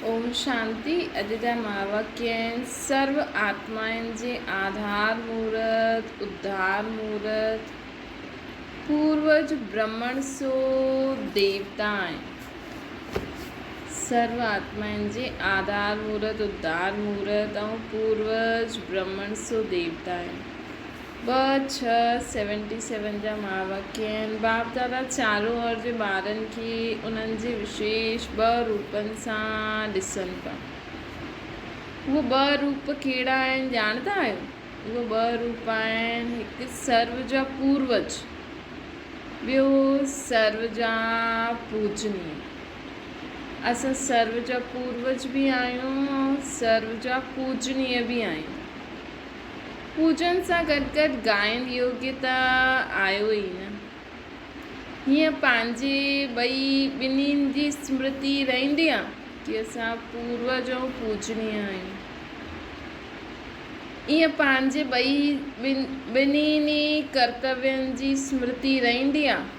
ओम शांति। अॼु जा महावाक्य आहिनि। सर्व आत्माउनि जे आधार मूर्त, उद्धार मूर्त, पूर्वज ब्रह्मण सो देवता आहिनि। सर्व आत्माउनि जे आधार मूर्त, उद्धार मूर्त ऐं पूर्वज ब्रह्मण सो देवता आहिनि। 2-6-77 जा महावाक्य आहिनि। बाप दादा चारो ओर जे ॿारनि खे उन्हनि जे विशेष 2 रूपनि सां ॾिसनि पिया। उहे 2 रूप कहिड़ा आहिनि ॼाणंदा आहियो? उहे 2 रूप आहिनि, हिकु सर्व जा पूर्वज, ॿियो सर्व जा पूजनीय। असां सर्व जा पूर्वज बि आहियूं, सर्व जा पूजनीय बि आहियूं। पूजन सां गॾु गॾु ॻाइण योग्यता आयो ई न। हीअं पंहिंजे ॿिन्हिनि जी स्मृति रहंदी आहे कि असां पूर्वज ऐं पूजनीय आहियूं। ईअं पंहिंजे ॿिन्हिनि कर्तव्यनि जी स्मृति रहंदी आहे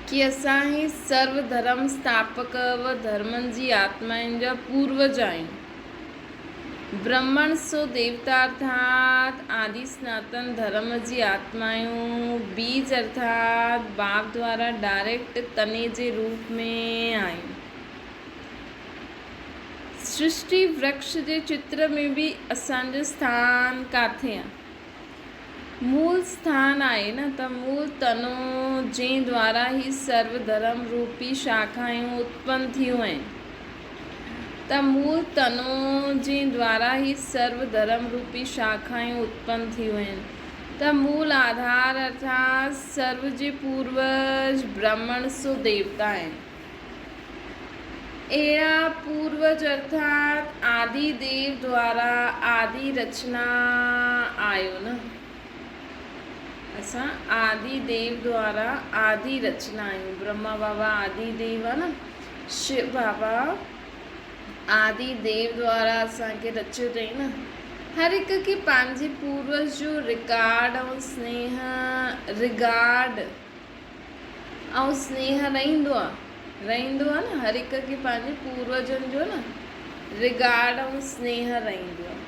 कि असां ई सर्व धर्म स्थापक व धर्मनि जी आत्माउनि जा पूर्वज आहियूं। ब्रह्मण सो देवता अर्थात आदि सनातन धर्म जी आत्मायूं, बीज अर्थात बाप द्वारा डायरेक्ट तने जे रूप में आहियूं। सृष्टि वृक्ष जे चित्र में भी असांजो स्थान काथे आहे? मूल स्थान आहे न, त मूल तनो जंहिं द्वारा ही सर्व धर्म रूपी शाखायूं उत्पन्न थियूं आहिनि। त मूल तनो जे द्वारा ही सर्व धर्म रूपी शाखाएं उत्पन्न थियूं आहिनि। त मूल आधार अर्थात सर्व जे पूर्वज ब्रह्मण सो देवता आहिनि। अहिड़ा पूर्वज अर्थात आदि देव द्वारा आदि रचना आयो न। असां आदि देव द्वारा आदि रचना आहियूं। ब्रह्मा बाबा आदि देव आहे न, शिव बाबा आदि देव द्वारा असांखे रचियो अथई न। हर हिक खे पंहिंजे पूर्वज जो रिकार्ड ऐं स्नेह रहंदो आहे न। हर हिक खे पंहिंजे पूर्वजनि जो न रिगार्ड ऐं स्नेह रहंदो आहे।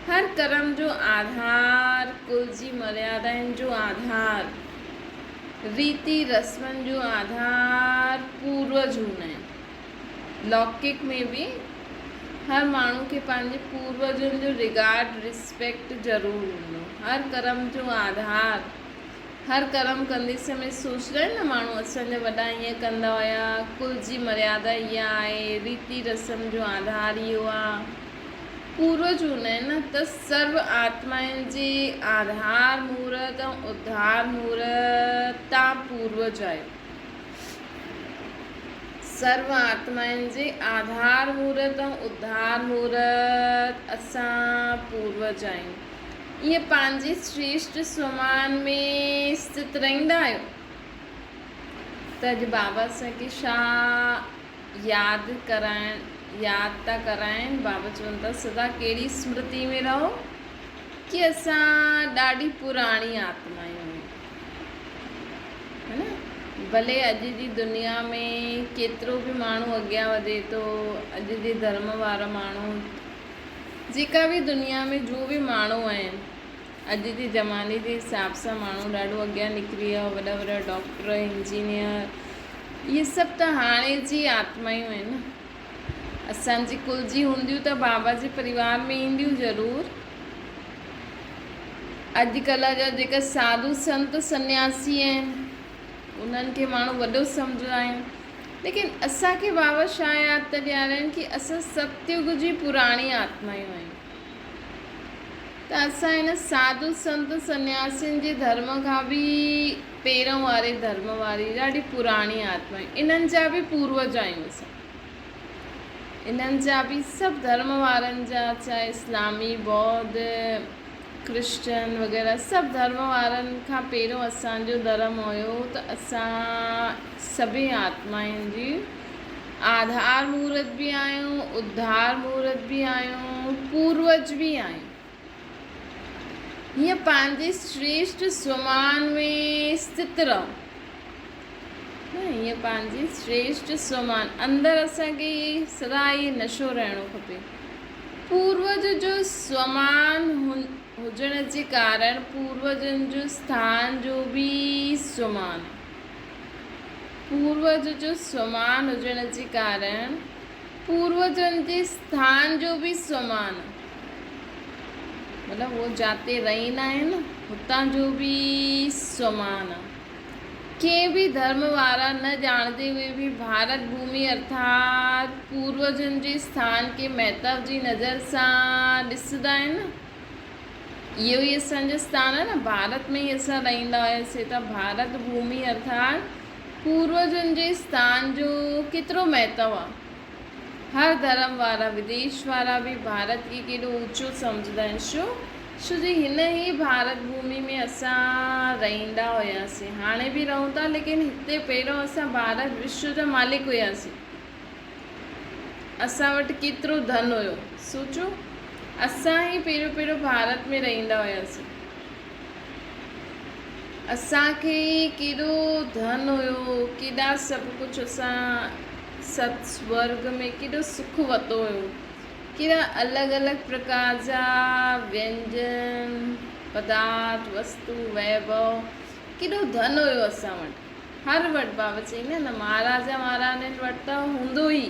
हर कर्म जो आधार, कुल जी मर्यादाउनि जो आधार, रीति रस्मनि जो आधार पूर्वज हूंदा आहिनि। लौकिक में भी हर माण्हू खे पंहिंजे पूर्वजनि जो रिगार्ड रिस्पेक्ट ज़रूरु हूंदो। हर कर्म जो आधार, हर कर्म कंदे समय सोचंदा आहिनि न माण्हू असांजा वॾा ईअं कंदा हुया, कुल जी मर्यादा इहा आहे, रीति रस्म जो आधार इहो आहे, पूर्वज हूंदा आहिनि न। त सर्व आत्माउनि जे आधार मूर्त ऐं उद्धार मूर्त तव्हां पूर्वज आहियो। सर्व आत्माउनि जे आधार मूर्त ऐं उद्धार मूर्त असां पूर्वज आहियूं। ईअं पंहिंजे श्रेष्ठ स्वमान में स्थित रहंदा आहियो। त अॼु बाबा असांखे छा यादि था कराइनि? बाबा चवनि था सदा कहिड़ी स्मृति में रहो कि असां ॾाढी पुराणी आत्मा आहियूं, है न। भले अॼु जी दुनिया में केतिरो बि माण्हू अॻियां वधे थो, अॼु जे धर्म वारा माण्हू, जेका बि दुनिया में जो बि माण्हू आहिनि, अॼु जे ज़माने जे हिसाब सां माण्हू ॾाढो अॻियां निकिरी विया। वॾा वॾा डॉक्टर, इंजीनियर, इहे सभु त हाणे जी आत्मायूं आहिनि न। असांजी कुल जी हूंदियूं त बाबा जे परिवार में ईंदियूं ज़रूरु। अॼुकल्ह जा जेका साधु संत सन्यासी आहिनि उन्हनि खे माण्हू वॾो सम्झंदा आहियूं, लेकिन असांखे बाबा छा यादि था ॾियाराइनि कि असां सतयुग जी पुराणी आत्मायूं आहियूं। त असां हिन साधु संत सन्यासियुनि जे धर्म खां बि पहिरों वारे धर्म वारी ॾाढी पुराणी आत्मायूं, इन्हनि जा बि पूर्वज आहियूं असां। इन्हनि जा बि सभु धर्म वारनि जा, चाहे इस्लामी, बौद्ध, क्रिश्चन वग़ैरह सभु धर्म वारनि खां पहिरियों असांजो धर्म हुयो। त असां सभई आत्माउनि जी आधार मूर्त बि आहियूं, उद्धार मूर्त बि आहियूं, पूर्वज बि आहियूं। हीअं पंहिंजे श्रेष्ठ स्वमान में स्थित रहो। न हीअं पंहिंजी श्रेष्ठ स्वमान अंदरि असांखे सदा इहे नशो रहणो खपे। पूर्वज जो स्वमान हुजण जे कारण पूर्वजनि जो स्थान जो बि स्वमान, पूर्वज जो स्वमान हुजण जे कारण पूर्वजनि जे स्थान जो बि स्वमान, मतिलबु उहो जाते रहंदा आहिनि हुतां जो बि स्वमान। कंहिं बि धर्म वारा न ॼाणंदे हुए बि भारत भूमि अर्थात पूर्वजनि जे स्थान खे महत्व जी नज़र सां ॾिसंदा आहिनि। इहो ई असांजो स्थान आहे न, भारत में ई असां रहंदा हुआसीं, त भारत भूमि अर्थात पूर्वजनि जे स्थान जो केतिरो महत्व आहे। हर धर्म वारा विदेश वारा बि भारत खे केॾो ऊचो सम्झंदा आहिनि। छो जो हिन ई भारत भूमि में असां रहंदा हुआसीं, हाणे बि रहूं था, लेकिन हिते पहिरियों असां भारत विश्व जा मालिक हुआसीं। असां वटि केतिरो धन हुयो, सोचो असां ई पहिरियों भारत में रहंदा हुआसीं, असांखे केॾो धन हुयो, केॾा सभु कुझु असां सत स्वर्ग में केॾो सुख वरितो हुयो, केॾा अलॻि अलॻि प्रकार जा व्यंजन पदार्थ वस्तु वैभव, केॾो धन हुयो असां वटि, हर वटि। बाबा चईंदा न महाराजा महारानीनि वटि त हूंदो ई,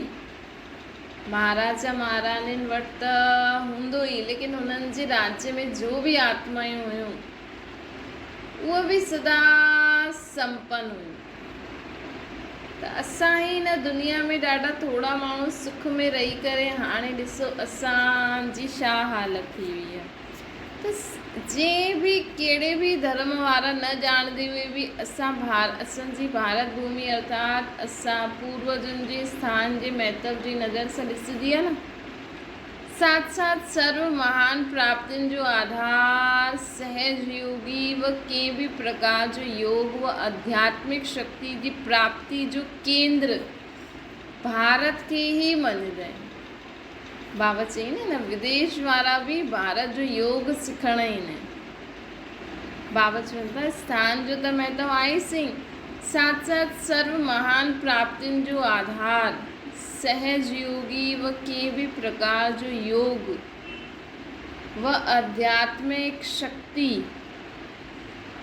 महाराजा महारानीनि वटि त हूंदो ई, लेकिन हुननि जे राज्य में जो बि आत्मायूं हुयूं उहे बि सदा संपन्न हुयूं। त असां ई न दुनिया में ॾाढा थोरा माण्हू सुख में रही करे हाणे ॾिसो असांजी छा हालत थी वई आहे। त जे बि कहिड़े बि धर्म वारा न ॼाणंदे हुए बि असांजी भारत भूमि अर्थात असां पूर्वजनि जे स्थान जे महत्व जी नज़र सां ॾिसंदी आहे न। साथ साथ सर्व महान प्राप्तियुनि जो आधार सहज योगी व कंहिं बि प्रकार जो योग व आध्यात्मिक शक्ति जी प्राप्ति जो केंद्र भारत खे ई मञंदा आहिनि। बाबा चईंदा न विदेश वारा बि भारत जो योग सिखण ईंदा आहिनि। बाबा चवंदा स्थान जो त महत्व आहे सही, साथ साथ सर्व महान प्राप्तियुनि जो आधार सहज योगी व कंहिं बि प्रकार जो योग व आध्यात्मिक शक्ति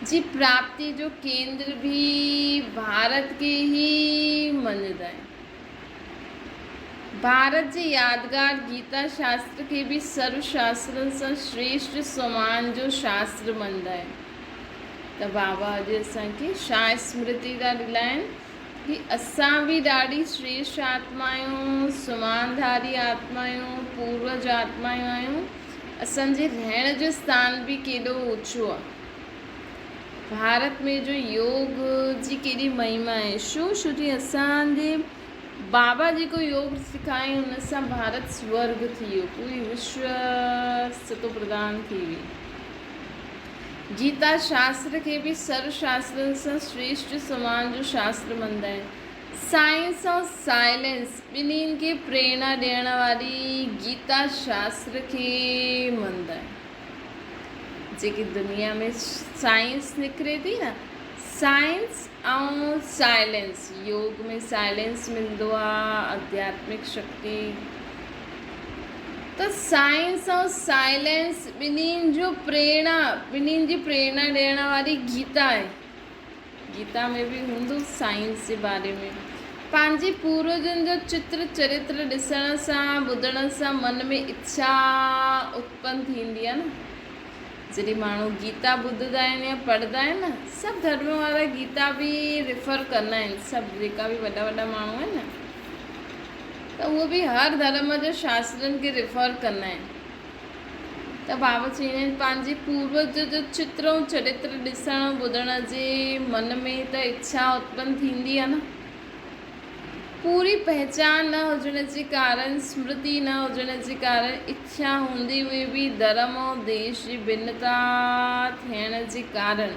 जी प्राप्ति जो केंद्र भी भारत के ही मञंदा आहिनि। भारत जे यादगार गीता शास्त्र के भी सर्व शास्त्रनि सां श्रेष्ठ स्वमान जो शास्त्र मञंदा आहिनि। त बाबा अॼु असांखे छा स्मृति था ॾिलाइनि कि असां बि ॾाढी श्रेष्ठ आत्मायूं, सुमानधारी आत्मायूं, पूर्वज आत्मायूं आहियूं। असांजे रहण जो स्थान बि केॾो ऊचो आहे। भारत में जो योग जी केॾी महिमा आहे। छो जी असांजे बाबा जेको योग सिखायूं हुन सां भारत स्वर्ग थी वियो, पूरी विश्व सतो प्रधान थी वई। गीता शास्त्र के भी सर्व शास्त्रनि सां श्रेष्ठ समान जो शास्त्र मञंदा आहिनि। साइंस और साइलेंस ॿिन्हिनि खे प्रेरणा ॾियण वारी गीता शास्त्र खे मञंदा आहिनि। जेकी दुनिया में साइंस निकिरे थी न, साइंस ऐं साइलेंस, योग में साइलेंस मिलंदो आहे, आध्यात्मिक शक्ति। त साइंस और साइलेंस ॿिन्हिनि जी प्रेरणा ॾियण वारी गीता आहे। गीता में बि हूंदो साइंस जे बारे में। पंहिंजे पूर्वजनि जो चित्र चरित्र ॾिसण सां ॿुधण सां मन में इच्छा उत्पन्न थींदी आहे न। जॾहिं माण्हू गीता ॿुधंदा आहिनि या पढ़ंदा आहिनि न, सभु धर्म वारा गीता बि रिफर कंदा आहिनि। सभु जेका बि वॾा वॾा माण्हू आहिनि न, त उहो बि हर धर्म जे शास्त्रनि खे रिफर कंदा आहिनि। त बाबा चवंदा आहिनि पंहिंजे पूर्वज जो चित्र ऐं चरित्र ॾिसण ॿुधण जे मन में त इच्छा उत्पन्न थींदी आहे न। पूरी पहचान न हुजण जे कारण, स्मृति न हुजण जे कारण, इच्छा हूंदे हुए बि धर्म ऐं देश जी भिन्नता थियण जे कारण,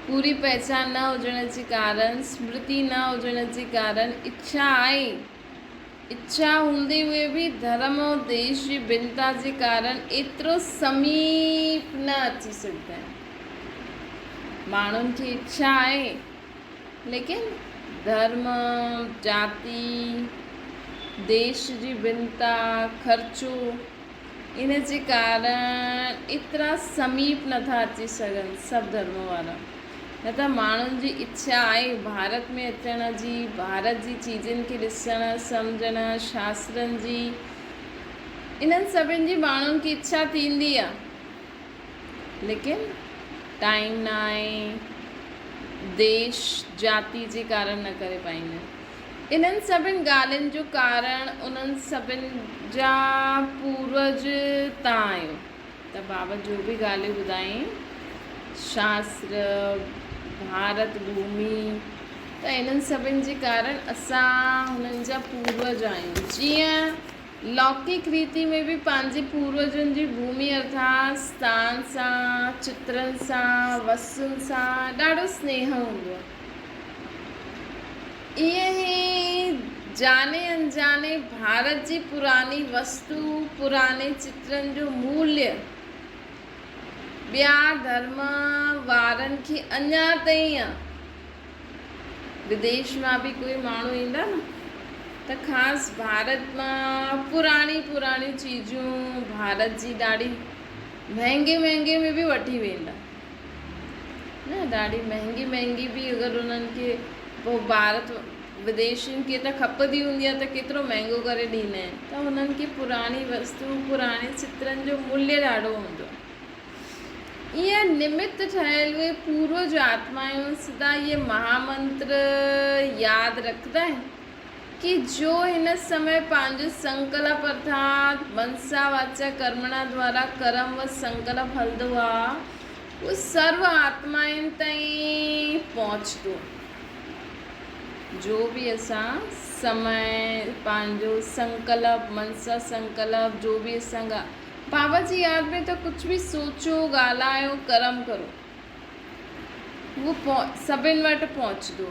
पूरी पहचान न हुजण जे कारण, स्मृति न हुजण जे कारण, इच्छा आहे, इच्छा हूंदे हुए बि धर्म और देश जी भिन्नता जे कारण एतिरो समीप न अची सघंदा आहिनि। माण्हुनि खे इच्छा आहे, लेकिन धर्म, जाति, देश जी भिन्नता, ख़र्चो, इन जे कारण एतिरा समीप नथा अची सघनि सभु धर्म वारा। न त माण्हुनि जी इच्छा आहे भारत में अचण जी, भारत जी चीजनि खे ॾिसणु सम्झणु, शास्त्रनि जी, इन्हनि सभिनि जी माण्हुनि खे इच्छा थींदी आहे, लेकिन टाइम न आहे, देश जाति जे कारण न करे पाईंदा। इन्हनि सभिनि ॻाल्हियुनि जो कारण उन्हनि सभिनि जा पूर्वज तव्हां आहियो। त बाबा जो बि ॻाल्हियूं ॿुधाई, शास्त्र, भारत भूमि, त इन्हनि सभिनि जे कारण असां हुननि जा पूर्वज आहियूं। जीअं लौकिक रीति में बि पंहिंजे पूर्वजनि जी भूमि अर्थात स्थान सां, चित्रनि सां, वस्तुनि सां ॾाढो स्नेह हूंदो आहे। ईअं ई जाने अनजाने भारत जी पुरानी वस्तु, पुराने चित्रनि जो मूल्य ॿिया धर्म वारनि खे अञा ताईं आहे। विदेश मां बि कोई माण्हू ईंदा न, त ख़ासि भारत मां पुराणी चीजूं भारत जी ॾाढी महांगे में बि वठी वेंदा न। ॾाढी महांगी बि अगरि उन्हनि खे पोइ भारत विदेशियुनि खे त खपंदी हूंदी आहे त केतिरो महांगो करे ॾींदा आहिनि। त उन्हनि खे पुराणी वस्तु, पुराणे चित्रनि जो मूल्य ॾाढो हूंदो आहे। ईअं निमित्त ठहियल उहे पूर्वज आत्मायूं सदा इहे महामंत्र यादि रखंदा आहिनि कि जो हिन समय पंहिंजो संकल्प अर्थात मनसा वाचा कर्मणा द्वारा कर्म व संकल्प हलंदो आहे, उहो सर्व आत्माउनि ताईं पहुचंदो। जो बि असां समय पंहिंजो संकल्प, मनसा संकल्प, जो बि असां बाबा जी यादि में त कुझु बि सोचो, ॻाल्हायो, कर्म करो, उहो सभिनि वटि पहुचंदो।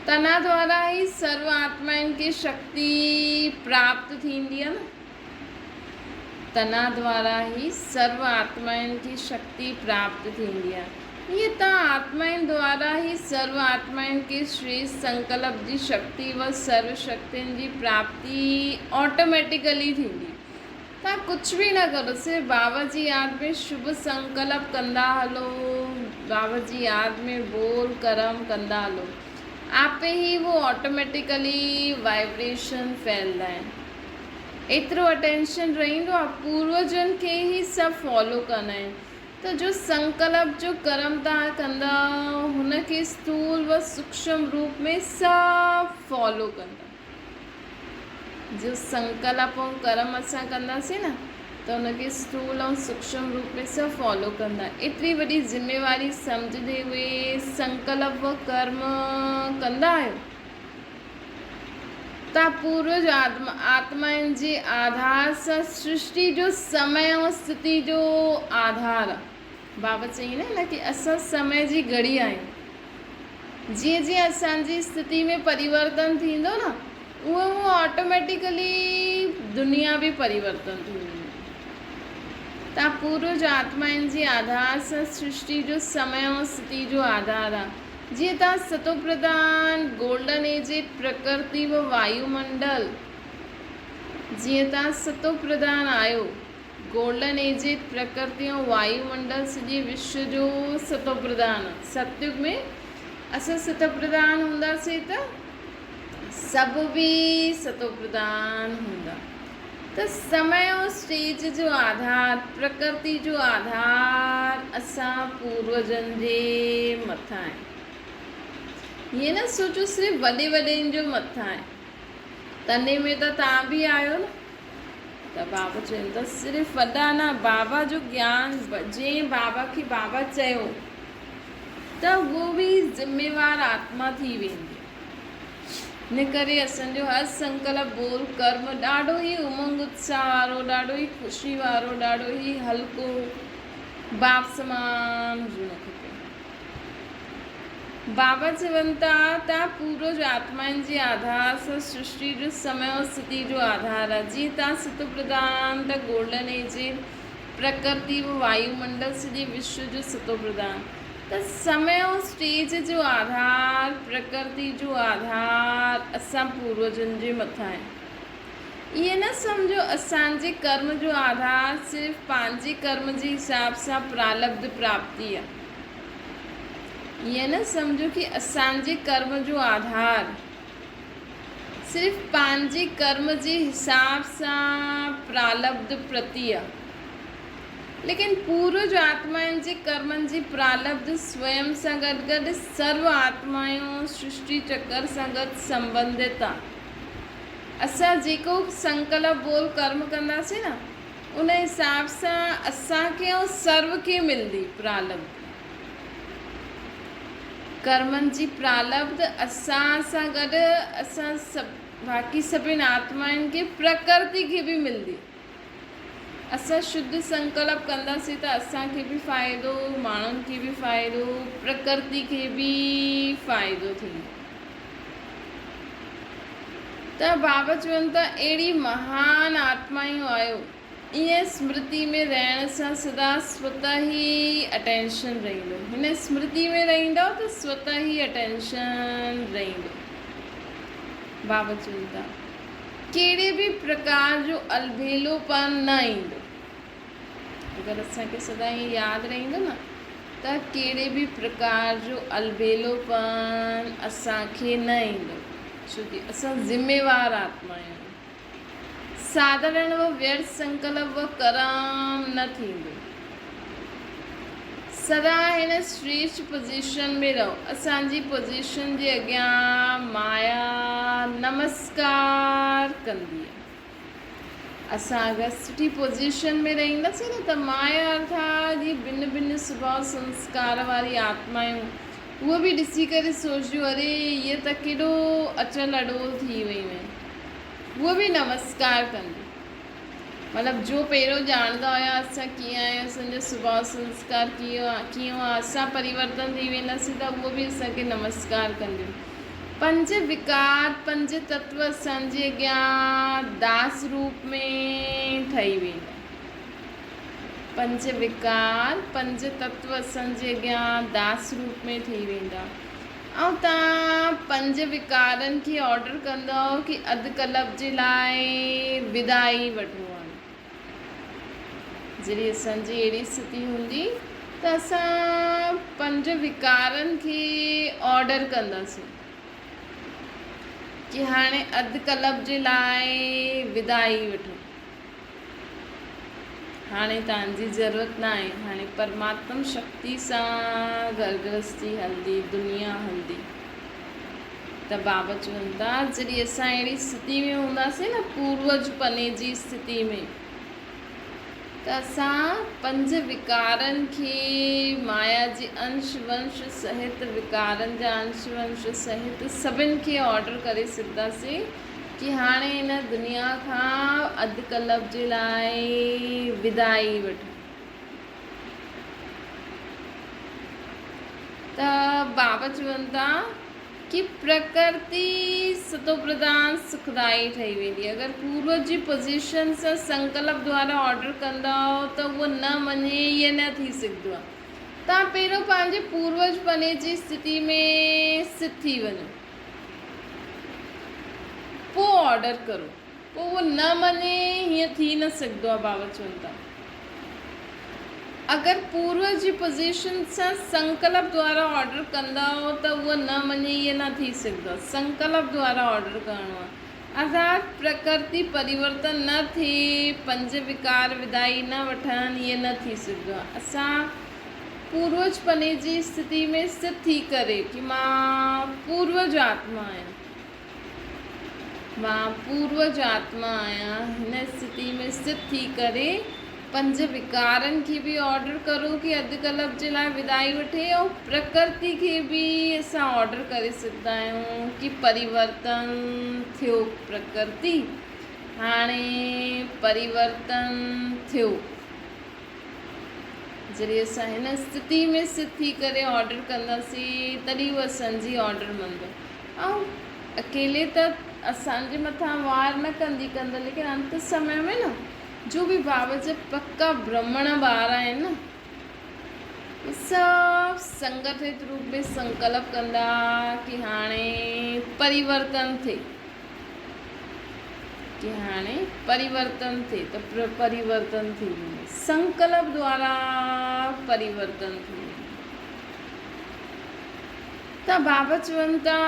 तना द्वारा ई सर्व आत्माउनि खे शक्ति प्राप्त थींदी आहे न। तना द्वारा ई सर्व आत्माउनि खे शक्ति प्राप्त थींदी आहे। ईअं त आत्माउनि द्वारा ई सर्व आत्माउनि खे श्रेष्ठ संकल्प जी शक्ति व सर्व शक्तियुनि जी प्राप्ति ऑटोमेटिकली थींदी। तव्हां कुझु बि न करो, सिर्फ़ु बाबा जी यादि में शुभ संकल्प कंदा हलो, बाबा जी यादि में बोल कर्म कंदा हलो, आपे ही वो ऑटोमेटिकली वाइब्रेशन फैलंदा आहिनि। एतिरो अटेंशन रहंदो आहे, पूर्वजनि खे ई सभु फॉलो कंदा आहिनि। त जो संकल्प, जो कर्म तव्हां कंदा हुनखे स्थूल व सूक्ष्म रूप में सभु फॉलो कंदा। जो संकल्प ऐं कर्म असां कंदासीं न, त हुनखे स्थूल ऐं सूक्ष्म रूप में सभु फॉलो कंदा। एतिरी वॾी ज़िम्मेवारी सम्झंदे हुए संकल्प व कर्म कंदा आहियो। तव्हां पूर्वज आत्माउनि जे आधार सां सृष्टि जो समय ऐं स्थिति जो आधार आहे। बाबा चईं न कि असां समय जी घड़ी आहियूं। जीअं जीअं असांजी स्थिति में परिवर्तन थींदो न, उहो ऑटोमेटिकली दुनिया भी परिवर्तन थी वेंदी। तव्हां पूर्वज आत्माउनि जे आधार सां सृष्टि जो समय ऐं स्थिति जो आधार आहे। जीअं तव्हां सतो प्रधान गोल्डन एज प्रकृति व वायुमंडल, जीअं तव्हां सतो प्रधान आहियो, गोल्डन एज प्रकृति ऐं वायुमंडल सॼे विश्व जो सतो प्रधान। सतयुग में असां सतो प्रधान हूंदासीं त सभु बि सतो प्रधान हूंदा। त समय ऐं स्टेज जो आधार, प्रकृति जो आधार असां पूर्वजनि जे मथां आहे। हीअं न सोचो सिर्फ़ु वॾनि जो मथां आहे। तने में त तव्हां बि आहियो न। त बाबा चवनि था सिर्फ़ु वॾा न, बाबा जो ज्ञान जीअं बाबा खे बाबा चयो त उहो बि ज़िम्मेवार आत्मा थी वेंदी। इन करे असांजो हर संकल्प बोल कर्म ॾाढो ई उमंग उत्साह वारो, ॾाढो ई ख़ुशी वारो, ॾाढो ई हल्को बाप समान हुजणु खपे। बाबा चवनि था तव्हां पूर्वज आत्माउनि जे आधार सां सृष्टि जो समय और स्थिति जो आधार आहे। जीअं तव्हां सतो प्रधान त गोल्डन एज प्रकृति व वायुमंडल सॼे विश्व जो सतो प्रधान। त समय ऐं स्टेज जो आधार, प्रकृति जो आधार असां पूर्वजनि जे मथां आहे। इहे न सम्झो असांजे कर्म जो आधार सिर्फ़ु पंहिंजे कर्म जे हिसाब सां प्रारब्ध प्राप्ति आहे। इहे न सम्झो कि असांजे कर्म जो आधार सिर्फ़ु पंहिंजे कर्म जे हिसाब सां प्रारब्ध प्रति आहे, लेकिन पूर्वज आत्माउनि जे कर्मनि जी प्रारब्ध स्वयं सां गॾु गॾु सर्व आत्माऊं सृष्टि चक्र सां गॾु संबंधित आहे। असां जेको संकल्प बोल कर्म कंदासीं न, उन हिसाब सां असांखे ऐं सर्व खे मिलंदी प्रारब्ध। कर्मनि जी प्रारब्ध असां सां गॾु असां बाक़ी सभिनि आत्माउनि खे, प्रकृति खे बि मिलंदी। असां शुद्ध संकल्प कंदासीं त असांखे बि फ़ाइदो, माण्हुनि खे बि फ़ाइदो, प्रकृति खे बि फ़ाइदो थींदो। त बाबा चवनि था अहिड़ी महान आत्माऊं आहियो, ईअं स्मृति में रहण सां सदा स्वतः ई अटेंशन रहंदो। हिन स्मृति में रहंदो त स्वतः ई अटेंशन रहंदो। बाबा चवनि था कहिड़े बि प्रकार जो अलबेलोपन न ईंदो। अगरि असांखे सदा ईअं यादि रहंदो न त कहिड़े बि प्रकार जो अलबेलोपन असांखे न ईंदो, छो कि असां ज़िम्मेवार आत्मा आहियूं। साधारण व व्यर्थ संकल्प व कर्म न थींदो। सदा हिन श्रेष्ठ पोजीशन में रहो। असांजी पोजीशन जे अॻियां माया नमस्कार कंदी आहे। असां अगरि सुठी पोजीशन में रहंदासीं न त माया अर्थात जी भिन्न भिन्न स्वभाव संस्कार वारी आत्माऊं उहो बि ॾिसी करे सोचियो, अरे इहे त केॾो अचल अडोल थी वियूं आहिनि, उहो बि नमस्कार कंदी। मतिलबु जो पहिरियों ॼाणंदा हुया असां कीअं आहियूं, असांजो स्वभाव संस्कार कीअं आहे, असां परिवर्तन थी वेंदासीं त उहो बि असांखे नमस्कार कंदियूं। पंज विकार, पंज तत्व असांजे अॻियां दास रूप में ठही वेंदा। पंज विकार, पंज तत्व असांजे अॻियां दास रूप में ठही वेंदा। ऐं तव्हां पंज विकारनि खे ऑडर कंदव कि अधु कल्प जे लाइ विदाई वठो आहे। जॾहिं असांजी अहिड़ी स्थिति हूंदी त असां पंज विकारनि खे ऑडर कंदासीं कि हाणे अधु कल्प जे लाइ विदाई वठो। हाणे तव्हांजी ज़रूरत न आहे, हाणे परमात्मा शक्ति सां घर गृहस्थी हलंदी, दुनिया हलंदी। त बाबा चवनि था जॾहिं असां अहिड़ी स्थिति में हूंदासीं न, पूर्वज पने जी स्थिति में, त असां पंज विकारनि खे माया जे अंश वंश सहित, विकारनि जा अंश वंश सहित सभिनि खे ऑडर करे सघंदासीं कि हाणे हिन दुनिया खां अधु कल्प जे लाइ विदाई वठो। त बाबा चवनि था कि प्रकृति सतो प्रधान सुखदाई ठही वेंदी। अगरि पूर्वज जी पोजीशन सां संकल्प द्वारा ऑडर कंदा त उहो न मञे, इहे न थी सघंदो आहे। तव्हां पहिरियों पंहिंजे पूर्वज पने जी स्थिति में स्थित थी वञो, पोइ ऑडर करो। पोइ उहो न मञे, हीअं थी न सघंदो आहे। बाबा चवनि था अगरि पूर्वज जी पोजीशन सां संकल्प द्वारा ऑडर कंदा हो त उहो न मञे, इहे न थी सघंदो। संकल्प द्वारा ऑडर करिणो आहे, अर्थात प्रकृति परिवर्तन न थिए, पंज विकार विदाई न वठनि, इहे न थी सघंदो आहे। असां पूर्वज पने जी स्थिति में स्थित थी करे कि मां पूर्वज आत्मा आहियां, मां पूर्वज आत्मा आहियां, हिन स्थिति में स्थित थी करे पंज विकारनि खे बि ऑडर करो कि अधु कल्प जे लाइ विदाई वठे, ऐं प्रकृति खे बि असां ऑडर करे सघंदा आहियूं कि परिवर्तन थियो। प्रकृति हाणे परिवर्तन थियो। जॾहिं असां हिन स्थिति में स्थित थी करे ऑडर कंदासीं तॾहिं उहा असांजी ऑडर मंदो। ऐं अकेले त असांजे मथां वार न कंदा, लेकिन अंत समय में न जो भी बाबा जा पक्का ब्राह्मण ॿार आहिनि न, सब संगठित रूप में संकल्प कंदा कि हाणे परिवर्तन थे, कि हाणे परिवर्तन थे, तो परिवर्तन थी संकल्प द्वारा परिवर्तन थी। त बाबा चवनि था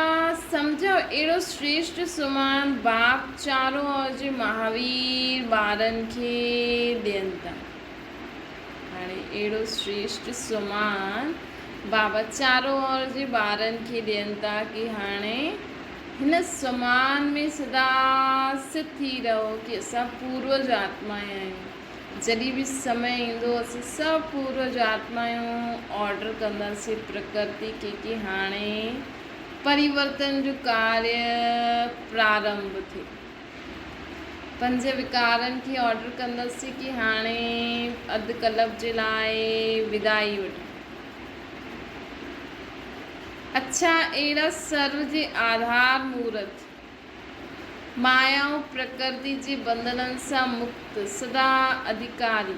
सम्झो अहिड़ो श्रेष्ठ सुमान बाप चारों ओर जे महावीर ॿारनि खे ॾियनि था। हाणे अहिड़ो श्रेष्ठ सुमान बाबा चारों ओर जे ॿारनि खे ॾियनि था कि हाणे हिन सुमान में सदा स्थित थी रहो कि असां पूर्वज आत्माएं आहियूं। जॾहिं बि समय ईंदो असां सभु पूर्वज आत्मायूं ऑर्डर कंदासीं प्रकृति खे कि हाणे परिवर्तन जो कार्य प्रारंभ थिए। 5 विकारनि खे ऑर्डर कंदासीं कि हाणे अधु कल्प जे लाइ विदाई वठो। अच्छा, अहिड़ा सर्व जे आधार मूर्त माया ऐं प्रकृति जे बंधननि सां मुक्त सदा अधिकारी,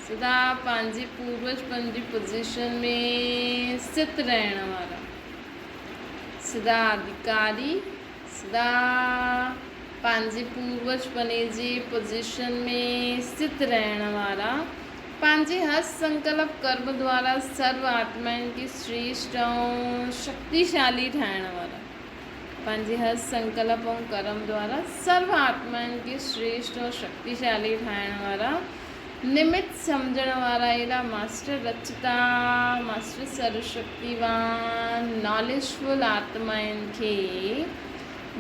सदा पंहिंजे पूर्वजपन जी पोजीशन में स्थित रहण वारा, सदा अधिकारी, सदा पंहिंजे पूर्वजपने जी पोजीशन में स्थित रहण वारा, पंहिंजे हर संकल्प कर्म द्वारा सर्व आत्माउनि खे श्रेष्ठ ऐं शक्तिशाली ठाहिण वारा, पंहिंजे हर संकल्प ऐं कर्म द्वारा सर्व आत्माउनि खे श्रेष्ठ और शक्तिशाली ठाहिण वारा, निमित्त सम्झण वारा अहिड़ा मास्टर रचता, मास्टर सर्वशक्तिवान नॉलेजफुल आत्माउनि खे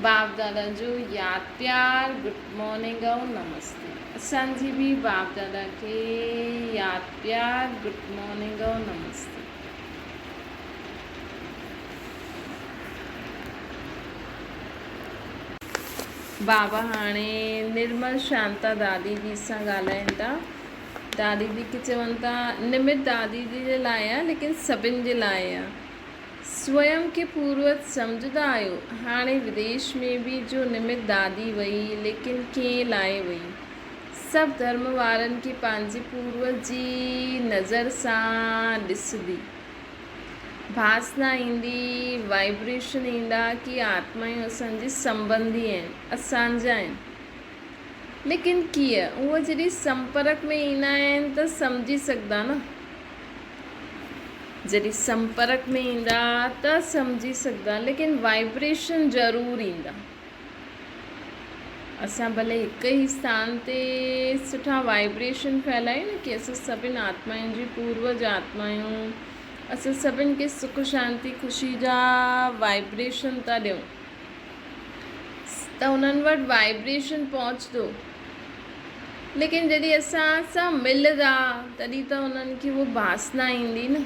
बाप दादा जो यादि प्यार, गुड मॉर्निंग ऐं नमस्ते। असांजी बि बाप दादा खे यादि प्यार, गुड मॉर्निंग ऐं नमस्ते। बाबा हाणे निर्मल शांता दादी जी सां ॻाल्हाइनि था। दादी जी खे चवनि था निमित दादी जी जे लाइ आहे, लेकिन सभिनि जे लाइ आहे। स्वयं खे पूर्वज सम्झंदा आहियो। हाणे विदेश में बि जो निमित दादी वई, लेकिन कंहिं लाइ वई? सभु धर्म वारनि खे पंहिंजे पूर्वज जी नज़र सां ॾिसंदी, भासना ईंदी, वाइब्रेशन ईंदा कि आत्मायूं असांजी संबंधी आहिनि, असांजा आहिनि। लेकिन कीअं? उहे जॾहिं संपर्क में ईंदा आहिनि त सम्झी सघंदा न, जॾहिं संपर्क में ईंदा त सम्झी सघंदा, लेकिन वाइब्रेशन ज़रूरु ईंदा। असां भले हिकु ई स्थान ते सुठा वाइब्रेशन फैलायूं न कि असां सभिनि आत्माउनि जी पूर्वज आत्मायूं, असां सभिनि खे सुख शांति ख़ुशी जा वाइब्रेशन था ॾियूं त उन्हनि वटि वाइब्रेशन पहुचंदो। लेकिन जॾहिं असां सां मिलंदा तॾहिं त उन्हनि खे उहा भासना ईंदी न।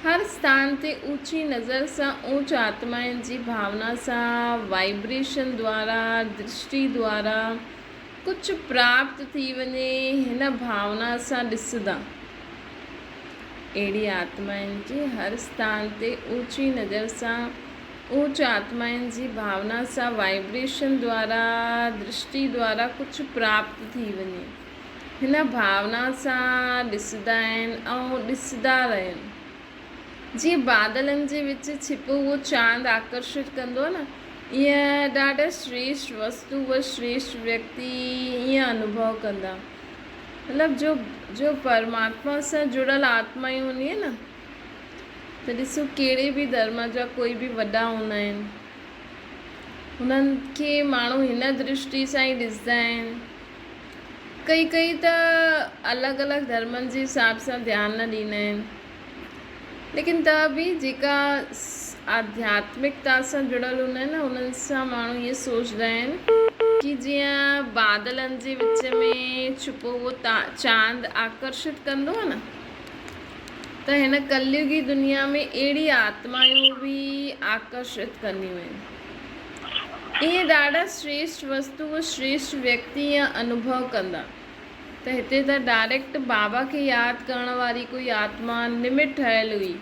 हर स्थान ते ऊची नज़र सां ऊच आत्माउनि जी भावना सां वाइब्रेशन द्वारा, दृष्टि द्वारा कुझु प्राप्त थी वञे, हिन भावना सां ॾिसंदा। अहिड़ी आत्माउनि खे हर स्थान ते ऊची नज़र सां ऊच आत्माउनि जी भावना सां वाइब्रेशन द्वारा, दृष्टि द्वारा कुझु प्राप्त थी वञे, हिन भावना सां ॾिसंदा आहिनि ऐं ॾिसंदा रहनि। जीअं बादलनि जे विच छिपो उहो चांद आकर्षित कंदो आहे न, ईअं ॾाढा श्रेष्ठ वस्तु, उहा श्रेष्ठ व्यक्ति ईअं अनुभव कंदा। मतिलबु जो परमात्मा सां जुड़ियल आत्मायूं हूंदी आहे न, त ॾिसो कहिड़े बि धर्म जा कोई बि वॾा हूंदा आहिनि, हुननि खे माण्हू हिन दृष्टि सां ई ॾिसंदा आहिनि। कई त अलॻि अलॻि धर्मनि जे हिसाब सां ध्यानु न ॾींदा आहिनि, लेकिन त बि जेका आध्यात्मिकता सां जुड़ियल हूंदा आहिनि न, उन्हनि सां माण्हू इहे सोचंदा आहिनि कि जीअं बादलनि जे विच में छुपो उहो चांद आकर्षित कंदो आहे न, त हिन कलयुगी दुनिया में अहिड़ी आत्मायूं बि आकर्षित कंदियूं आहिनि। इहे ॾाढा श्रेष्ठ वस्तु, उहो श्रेष्ठ व्यक्ति ईअं अनुभव कंदा। त हिते त डायरेक्ट बाबा खे यादि करण वारी कोई आत्मा निमित ठहियल हुई,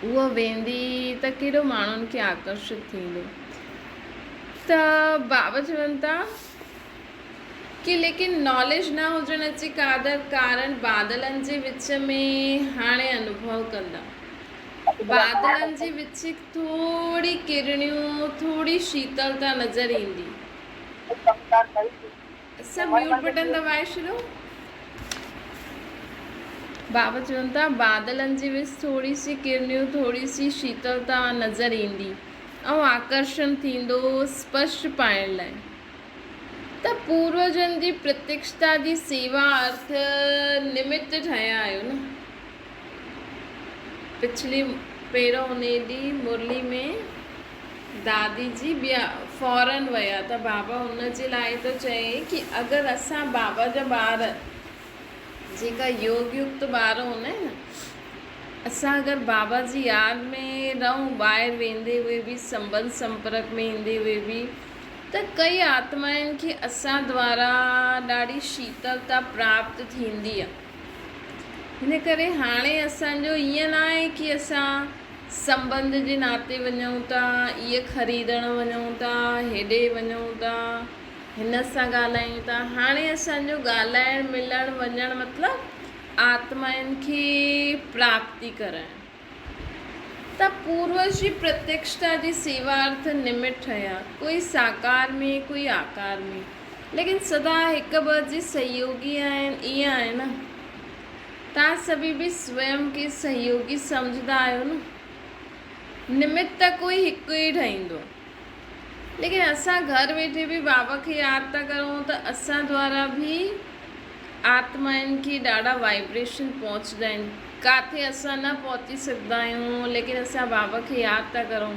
उहा वेंदी त कहिड़ो माण्हुनि खे आकर्षित थींदो। त बाबा चवनि था कि लेकिन नॉलेज न हुजण जे कारण बादलनि जे विच में हाणे अनुभव कंदा। बादलनि जे विच थोड़ी किरणियूं, थोड़ी शीतलता नज़र ईंदी। सब म्यूट बटन दबाए छॾियो। बाबा चवनि था बादलनि जे विच थोड़ी सी किरणियूं, थोड़ी सी शीतलता नज़र ईंदी ऐं आकर्षण थींदो स्पष्ट पाइण लाइ। त पूर्वजनि जी प्रत्यक्षता जी सेवा अर्थ निमित्त ठहिया आहियो न। पिछली पहिरों उन ॾींहुं मुरली में दादी जी ॿिया फॉरन विया त बाबा हुन जे लाइ थो चए कि अगरि असां बाबा जा ॿार जेका योग युक्त ॿार हूंदा आहिनि न, असां अगरि बाबा जी यादि में रहूं, ॿाहिरि वेंदे हुए बि संबंध संपर्क में ईंदे हुए बि, त कई आत्माउनि खे असां द्वारा ॾाढी शीतलता प्राप्त थींदी आहे। हिन करे हाणे असांजो ईअं न आहे कि असां संबंध जे नाते वञूं था, इहे ख़रीदणु वञूं था, हेॾे वञूं था, हिन सां ॻाल्हायूं था। हाणे असांजो ॻाल्हाइणु मिलणु वञणु मतिलबु आत्माउनि खे प्राप्ति करणु। त पूर्वज जी प्रत्यक्षता जी सेवार्थ निमित्त ठहिया, कोई साकार में कोई आकार में, लेकिन सदा हिकु ॿ जे सहयोगी आहिनि। ईअं आहे न, तव्हां सभी बि स्वयं खे सहयोगी सम्झंदा आहियो न। निमित्त त कोई हिकु ई ठहींदो, लेकिन असां घर वेठे बि बाबा खे यादि था करूं त असां द्वारा बि आत्माउनि खे ॾाढा वाइब्रेशन पहुचंदा आहिनि। किथे असां न पहुची सघंदा आहियूं, लेकिन असां बाबा खे यादि था करूं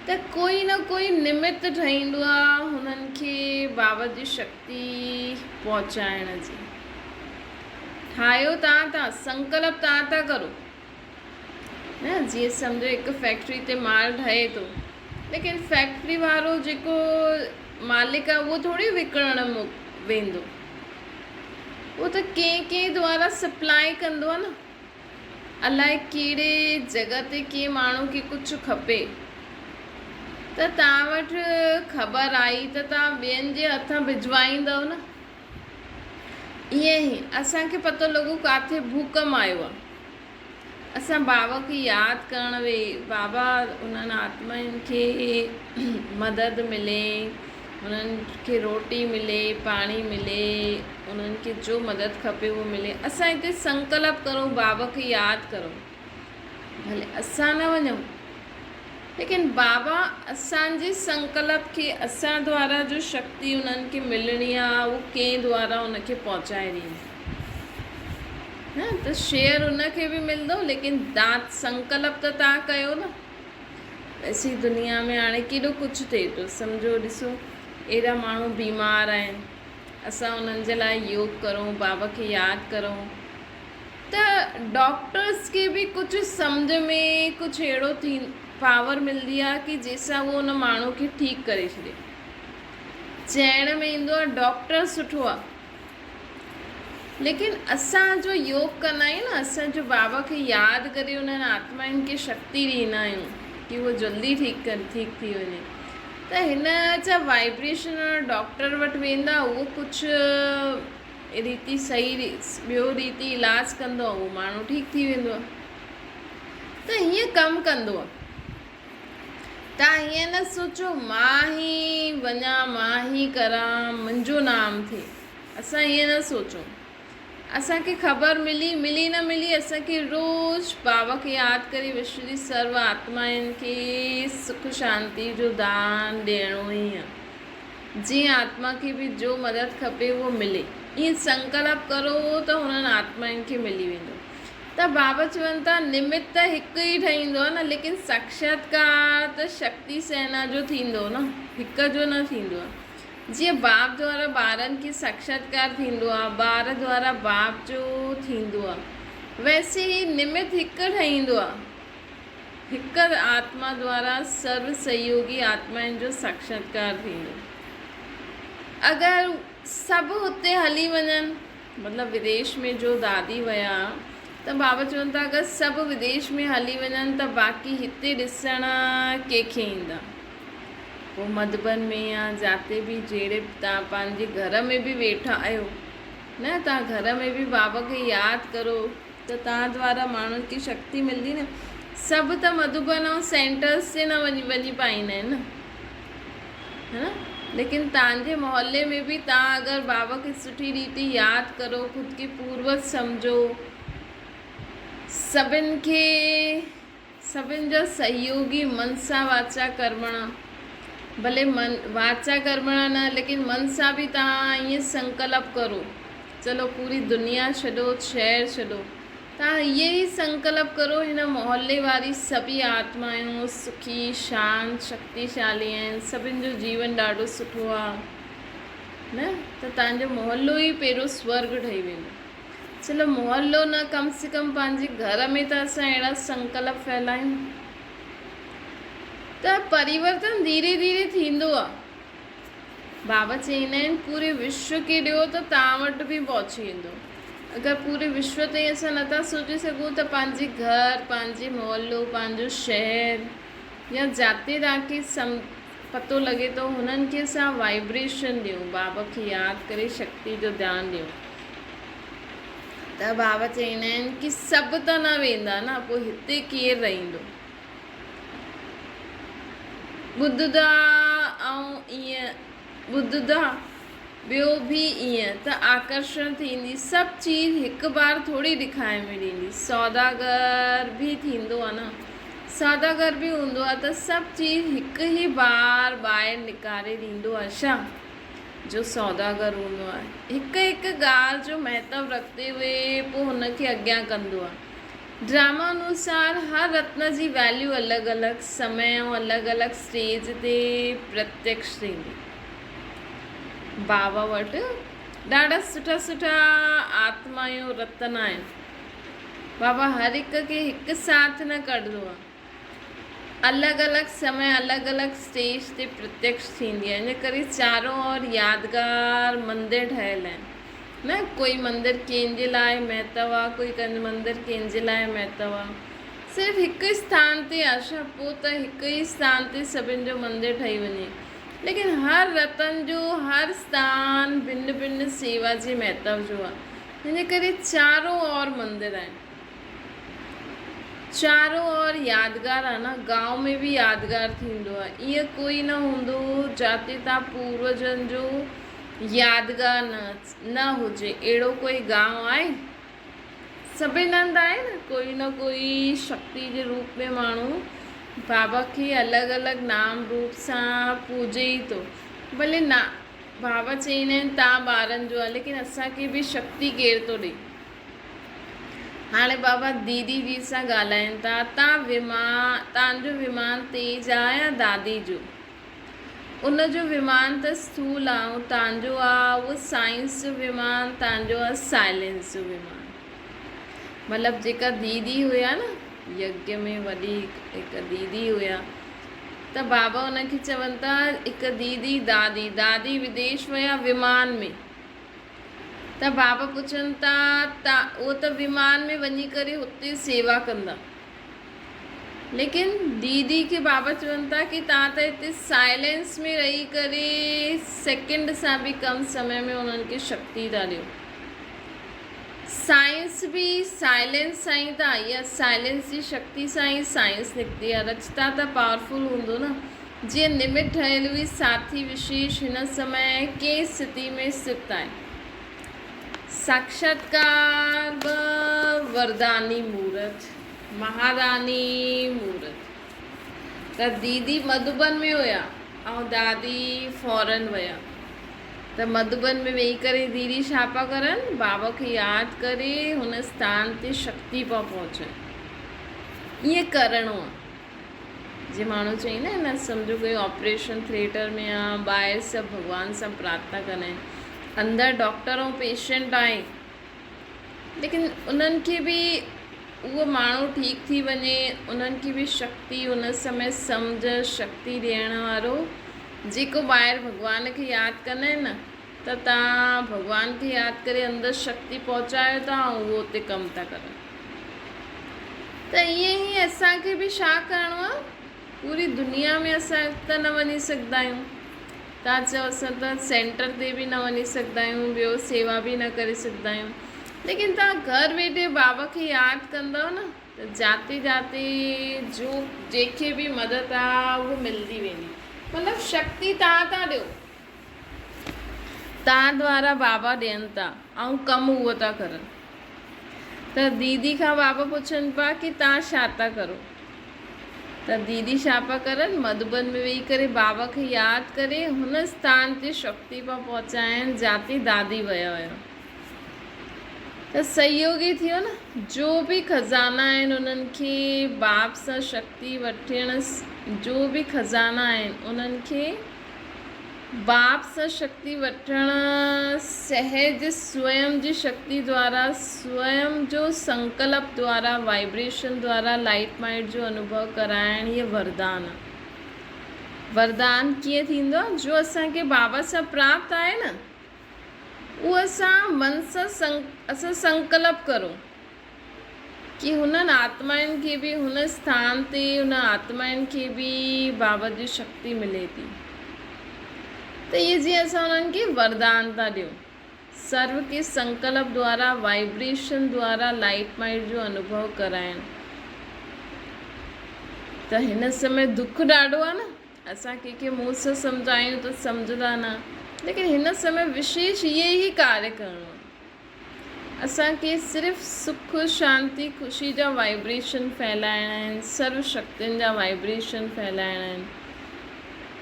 त कोई न कोई निमित्त ठहींदो आहे हुननि खे बाबा जी शक्ति पहुचाइण जी। ठाहियो तव्हां था, संकल्प तव्हां था करो न। जीअं सम्झो हिकु फैक्ट्री ते माल ठहे थो, लेकिन फैक्ट्री वारो जेको मालिक आहे उहो थोरी विकिणणु वेंदो, उहो त कंहिं द्वारा सप्लाई कंदो आहे न। अलाए कहिड़े जॻह ते कंहिं माण्हू खे कुझु खपे त तव्हां वटि ख़बर आई त तव्हां ॿियनि जे हथ भिजवाईंदव न। ईअं ई असांखे पतो लॻो किथे भूकंप आयो आहे, असां बाबा खे यादि करणु वेही, बाबा उन्हनि आत्माउनि खे मदद मिले, उन्हनि खे रोटी मिले, पाणी मिले, उन्हनि खे जो मदद खपे उहो मिले। असां हिते संकल्प करूं, बाबा खे यादि करूं, भले असां न वञूं, लेकिन बाबा असांजे संकल्प खे, असां द्वारा जो शक्ति उन्हनि खे मिलणी आहे उहो कंहिं द्वारा उनखे पहुचाए ॾींदी न। त शेयर उनखे बि मिलंदो, लेकिन दात संकल्प त तव्हां कयो न। वैसी दुनिया में हाणे केॾो कुझु थिए थो, सम्झो ॾिसो एॾा माण्हू बीमार आहिनि, असां उन्हनि जे लाइ योग करूं, बाबा खे यादि करूं त डॉक्टर्स खे बि कुझु सम्झ में कुझु अहिड़ो पावर मिलंदी आहे कि जंहिंसां उहो उन माण्हू खे ठीकु करे छॾे। चइण में ईंदो आहे डॉक्टर सुठो आहे, लेकिन असां जो योग कंदा आहियूं न, असांजो बाबा खे यादि करे उन्हनि आत्माउनि खे शक्ति ॾींदा आहियूं कि उहो जल्दी ठीकु थी वञे, त हिन जा वाइब्रेशन डॉक्टर वटि वेंदा, उहो कुझु रीति सही ॿियो रीति इलाजु कंदो आहे, उहो माण्हू ठीकु थी वेंदो आहे। त हीअं कमु कंदो आहे। तव्हां हीअं न सोचो मां ई वञा, मां ई करां, मुंहिंजो नाम थिए। असां हीअं न सोचूं। असांखे ख़बर मिली न मिली, असांखे रोज़ बाबा खे यादि करे विश्व जी सर्व आत्माउनि खे सुख शांति जो दान ॾियणो ई आहे। जीअं आत्मा खे बि जो मदद खपे उहो मिले, ईअं संकल्प करो त हुननि आत्माउनि खे मिली वेंदो। त बाबा चवनि था निमित्त हिकु ई ठहींदो आहे न, लेकिन साक्षात्कार त शक्ति सेना जो थींदो न, हिक जो न थींदो आहे। जीअं बाप द्वारा ॿारनि खे साक्षात्कार थींदो आहे, ॿार द्वारा बाप जो थींदो आहे, वैसे ई निमित्त हिकु ठहींदो आहे। हिकु आत्मा द्वारा सर्व सहयोगी आत्माउनि जो साक्षात्कार थींदो। अगरि सभु हुते हली वञनि, मतिलबु विदेश में जो दादी विया, त बाबा चवनि था अगरि सभु विदेश में हली वञनि त बाक़ी हिते ॾिसण कंहिंखे ईंदा। पोइ मधुबन में या जाते बि जहिड़े तव्हां पंहिंजे घर में बि वेठा आहियो न, तव्हां घर में बि बाबा खे यादि करो त तव्हां द्वारा माण्हुनि खे शक्ति मिलंदी न। सभु त मधुबन ऐं सेंटर्स ते न वञी पाईंदा आहिनि न, है न। लेकिन तव्हांजे मोहल्ले में बि तव्हां अगरि बाबा खे सुठी रीति यादि करो, ख़ुदि खे पूर्वज सम्झो, सभिनि जा सहयोगी मन सां वाचा कर्मणा, भले मन वाचा कर्मणा न, लेकिन मन सां बि तव्हां ईअं संकल्प करो, चलो पूरी दुनिया छॾो, शहर छॾो, तव्हां इहे ई संकल्प करो हिन मोहल्ले वारी सभी आत्माऊं सुखी शांति शक्तिशाली आहिनि, सभिनि जो जीवन ॾाढो सुठो आहे न, त तव्हांजो मोहल्लो ई पहिरियों स्वर्ग ठही वेंदो। चलो मोहल्लो न, कम से कम पंहिंजे घर में त असां अहिड़ा संकल्प फैलायूं त परिवर्तन धीरे धीरे थींदो आहे। बाबा चईंदा आहिनि पूरे विश्व खे ॾियो त तव्हां वटि बि पहुची वेंदो। अगरि पूरे विश्व ते असां नथा सोचे सघूं त पंहिंजे घर, पंहिंजे मोहल्लो, पंहिंजो शहर या जाते तव्हांखे पतो लॻे थो हुननि खे असां वाइब्रेशन ॾियूं, बाबा खे यादि करे शक्ति जो ध्यानु ॾियूं। त बाबा चईंदा आहिनि कि सभु त न वेंदा न, पोइ हिते केरु रहंदो। ॿुधंदा ऐं ईअं ॿुधंदा ॿियो बि ईअं त आकर्षण थींदी, सभु चीज़ हिकु बार थोरी ॾेखारे में ॾींदी। सौदागर बि थींदो आहे न, सौदागर बि हूंदो आहे त सभु चीज़ हिकु ई बार ॿाहिरि निकारे ॾींदो आहे छा? जो सौदागर हूंदो आहे हिकु हिकु ॻाल्हि जो महत्व रखते हुए पोइ हुनखे अॻियां कंदो आहे। ड्रामा अनुसार हर रत्न जी वैल्यू अलॻि अलॻि समय ऐं अलॻि अलॻि स्टेज ते प्रत्यक्ष थींदी। बाबा वटि ॾाढा सुठा सुठा आत्माऊं रतन आहिनि। बाबा हर हिक खे हिकु साथ न कढंदो आहे, अलॻि अलॻि समय अलॻि अलॻि स्टेज ते प्रत्यक्ष थींदी आहे। इन करे चारों ओर यादगार मंदिर ठहियल आहिनि न, कोई मंदिर कंहिंजे लाइ महत्व आहे, कोई मंदिर कंहिंजे लाइ महत्व आहे। सिर्फ़ु हिकु स्थान ते आहे छा? पोइ त हिकु ई स्थान ते सभिनि जो मंदिर ठही वञे, लेकिन हर रतन जो हर स्थान भिन्न भिन्न सेवा जे महत्व जो आहे। हिन करे चारों ओर मंदिर आहिनि, चारों ओर यादगार आहे न। गांव में बि यादगार थींदो आहे, ईअं कोई न हूंदो जाते तव्हां पूर्वजनि जो यादगार न हुजे। अहिड़ो कोई गांव आहे? सभिनि हंधि आहे न कोई शक्ति जे रूप में माण्हू बाबा खे अलॻि अलॻि नाम रूप सां पूजे ई थो। भले ना बाबा चईंदा आहिनि तव्हां ॿारनि जो आहे, लेकिन असांखे बि शक्ति केरु थो ॾिए। हाणे बाबा दीदी जी सां ॻाल्हाइनि था, तव्हांजो विमान तेज आहे या दादी जो? उनजो विमान त स्थूल आहे ऐं तव्हांजो आहे उहो साइंस जो विमान, तव्हांजो आहे साइलेंस जो विमान। मतिलबु जेका दीदी हुया न यज्ञ में, वॾी हिकु दीदी हुया, त बाबा उनखे चवनि था हिकु दीदी दादी विदेश विया विमान में, त बाबा पुछनि था उहो त विमान में वञी करे हुते सेवा कंदा, लेकिन दीदी खे बाबा चवनि था कि तव्हां त हिते साइलेंस में रही करे सेकेंड सां बि कम समय में उन्हनि खे शक्ति था ॾियो। साइंस बि साइलेंस सां ई त आई आहे, साइलेंस जी शक्ति सां ई साइंस निकिती आहे। रचता त पावरफुल हूंदो न। जीअं निमित ठहियल हुई साथी विशेष हिन समय कंहिं स्थिति में स्थित आहे। साक्षात्कार ब वरदानी मूर्त, महारानी मूर्त। त दीदी मधुबन में हुया ऐं दादी फॉरन विया। त मधुबन में वेही करे दीदी छा पिया करनि? बाबा खे यादि करे हुन स्थान ते शक्ति पिया पहुचनि। ईअं करिणो आहे। जीअं माण्हू चईंदा आहिनि न, सम्झो कोई ऑपरेशन थिएटर में आहे, ॿाहिरि सभु भॻवान सां प्रार्थना कंदा आहिनि, अंदरि डॉक्टर ऐं पेशेंट आहे, लेकिन उन्हनि खे बि उहो माण्हू ठीकु थी वञे, उन्हनि खे बि शक्ति उन समय सम्झ शक्ति ॾियण वारो जेको ॿाहिरि भॻवान खे यादि कंदा आहिनि न, त तव्हां भॻवान खे यादि करे अंदरि शक्ति पहुचायो था ऐं उहो उते कमु था करनि। त ईअं ई असांखे बि छा करिणो आहे? पूरी दुनिया में असां त न वञी सघंदा आहियूं। तव्हां चओ असां त सेंटर ते बि न वञी सघंदा आहियूं, ॿियो सेवा बि न करे सघंदा आहियूं, लेकिन तव्हां घर वेठे बाबा खे यादि कंदव न त जाते जाते जो जंहिंखे बि मदद आहे उहो मिलंदी वेंदी। मतिलबु शक्ति तव्हां था ॾियो, तव्हां द्वारा बाबा ॾियनि था ऐं कमु उहो था करनि। त दीदी खां बाबा पुछनि पिया की तव्हां छा था करो, त दीदी छा पिया करनि, मधुबन में वेही करे बाबा खे यादि करे हुन स्थान ते शक्ति पिया पहुचाइनि जिते दादी विया हुया। त सहयोगी थियो न, जो बि खज़ाना आहिनि उन्हनि खे बाप सां शक्ति वठण, जो बि खज़ाना आहिनि उन्हनि खे बाप सां शक्ति वठण, सहज स्वयं जी शक्ति द्वारा, स्वयं जो संकल्प द्वारा, वाइब्रेशन द्वारा लाइट माइट जो अनुभव कराइण, ये वरदान आहे। वरदान कीअं थींदो आहे, जो असांखे बाबा सां प्राप्त आहे न, उहो असां मन सां असां संकल्प करो कि हुननि आत्माउनि खे बि हुन स्थान ते, हुन आत्माउनि खे बि बाबा जी शक्ति मिले थी। त इहे जीअं असां उन्हनि खे वरदान था ॾियूं, सर्व के संकल्प द्वारा, वाइब्रेशन द्वारा लाइट माइट जो अनुभव कराइण। त हिन समय दुख ॾाढो आहे न, असां कंहिंखे मुंहं सां सम्झायूं त सम्झंदा न, लेकिन हिन समय विशेष इहे ई कार्य करिणो आहे। असांखे सिर्फ़ु सुख शांति ख़ुशी जा वाइब्रेशन फैलाइणा आहिनि, सर्व शक्तियुनि जा वाइब्रेशन फैलाइणा आहिनि।